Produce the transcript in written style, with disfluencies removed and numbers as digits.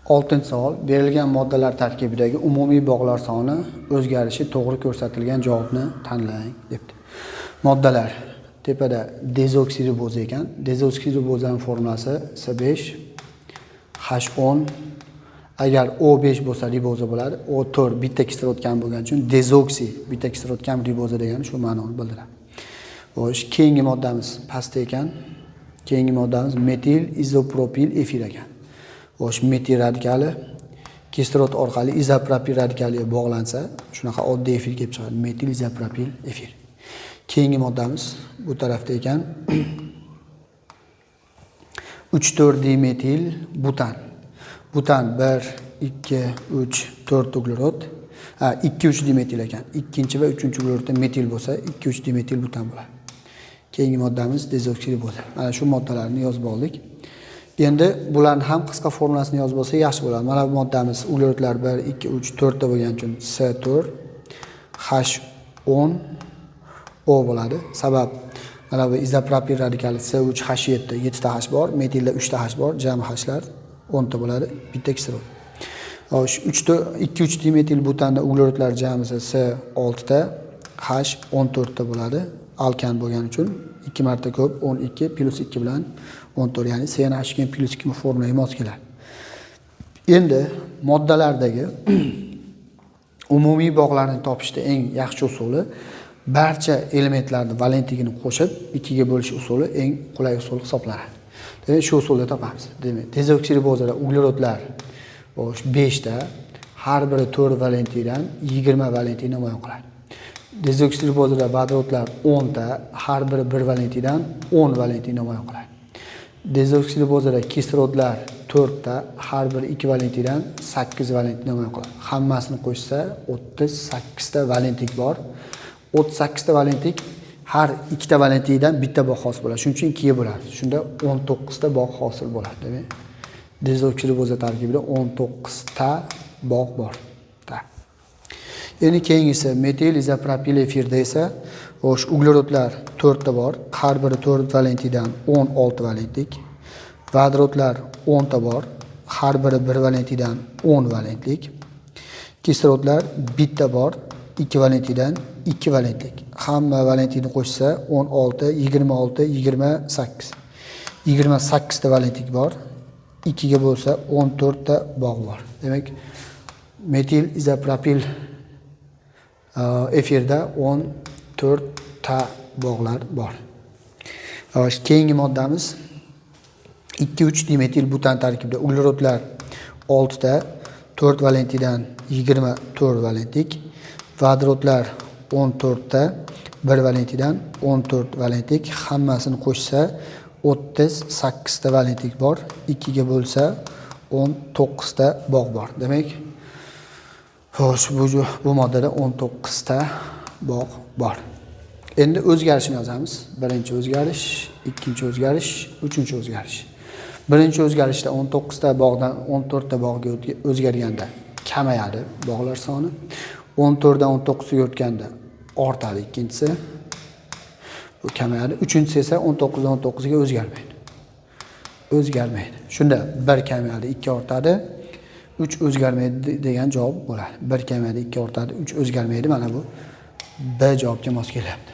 Oltinchi savol. Berilgan moddalar tarkibidagi umumiy bog'lar soni o'zgarishi to'g'ri ko'rsatilgan javobni tanlang debdi. Moddalar tepada dezoksiriboza ekan. Dezoksiribozaning formulasi C5H10. Agar O5 bo'lsa riboza bo'ladi. O4 bitta kislorod kam bo'lgani uchun dezoksi bitta kislorod kam riboza degani shu ma'noni bildiradi. Xo'sh, keyingi moddamiz pastda ekan. Keyingi moddamiz metil izopropil efir ekan. Xo'sh, metil radikali kislorod orqali izopropil radikaliga bog'lansa, shunaqa oddiy efir kelib chiqadi. Metil izopropil efir. Keyingi moddamiz bu tarafda ekan. 3,4 dimetil butan. Butan 1, 2, 3, 4 uglerod. 2-3 dimetil ekan. Ikkinchi va uchinchi uglerodda metil bo'lsa, 2-3 dimetil butan bo'ladi. Keyingi moddamiz dezoksiriboza. Mana shu moddalarni yozib oldik. Endi bularning ham qisqa formulasini yozib olsa yaxshi bo'ladi. Mana bu moddamiz uglerodlar 1, 2, 3, 4 ta bo'lgani uchun C4 H10 O bo'ladi. Sabab mana bu izopropil radikali C3H7 7 ta H bor, metilda 3 ta H bor, jami Hlar 10 ta bo'ladi, bitta kislorod. Xo'sh, 2-3 dimetil butanda uglerodlar jamisi C6 ta, H 14 ta bo'ladi. Alkan bo'lgani uchun 2 marta ko'p 12 plus 2 bilan 14, ya'ni CnH2 plus 2 formulaga mos keladi. Endi moddalardagi umumiy bog'larni topishda eng yaxshi usuli barcha elementlarning valentligini qo'shib 2 ga bo'lish usuli eng qulay usul hisoblanadi. Demak, shu usulda topamiz. Demak, dezoksiribozada uglerodlar 5 ta, har biri 4 valentlikdan 20 valentlik namoyon qiladi. Dezoksiribozada vodorodlar 10 ta, har biri 1 valentlikdan 10 valentlik namoyon qiladi. Dezoksiribozada kislorodlar 4 ta, har biri 2 valentlikdan 8 valentlik namoyon qiladi. Hammasini qo'shsa 38 ta valentlik bor. 38 ta valentlik har ikkita valentlikdan bitta bog' hosil bo'ladi. Shuning uchun 2 ga bo'ladi. Shunda 19 ta bog' hosil bo'ladi. Demak, dezoksiriboza tarkibida 19 ta bog' bor. Endi keyingisi metil izopropil efirda esa o'sha uglerodlar 4 ta bor. Har biri 4 valentlikdan 16 valentlik. Vodorodlar 10 ta bor. Har biri 1 valentlikdan 10 valentlik. Kislorodlar bitta bor. 2 valentlikdan 2 valentlik. Hamma valentlikni qo'shsa 16, 26, 28. 28 ta valentlik bor. 2 ga bo'lsa 14 ta bog' bor. Demak, metil izopropil efirda 14 ta bog'lar bor. Xo'sh, keyingi moddamiz 2-3 dimetil butan tarkibida uglerodlar 6 ta, 4 valentlikdan 24 valentlik. Vodorodlar 14 ta, 1 valentlikdan 14 valentlik. Hammasini qo'shsa 38 ta valentlik bor. 2 ga bo'lsa 19 ta bog' bor. Demak, xo'sh, bu moddada 19 ta bog' bor. Endi o'zgarishni yozamiz. Birinchi o'zgarish, ikkinchi o'zgarish, uchinchi o'zgarish. Birinchi o'zgarishda 19 ta bog'dan 14 ta bog'ga o'zgarganda kamayadi bog'lar soni. 14 dan 19 ga o'tganda ortadi ikkinchisi. Bu kamayadi. Uchinchisi esa 19 dan 19 ga o'zgarmaydi. O'zgarmaydi. Shunda 1 kamayadi, 2 ortadi. 3 o'zgarmaydi degan javob bo'ladi. 1 kamayadi, 2 ortadi, 3 o'zgarmaydi. Mana bu B javobga mos kelyapti.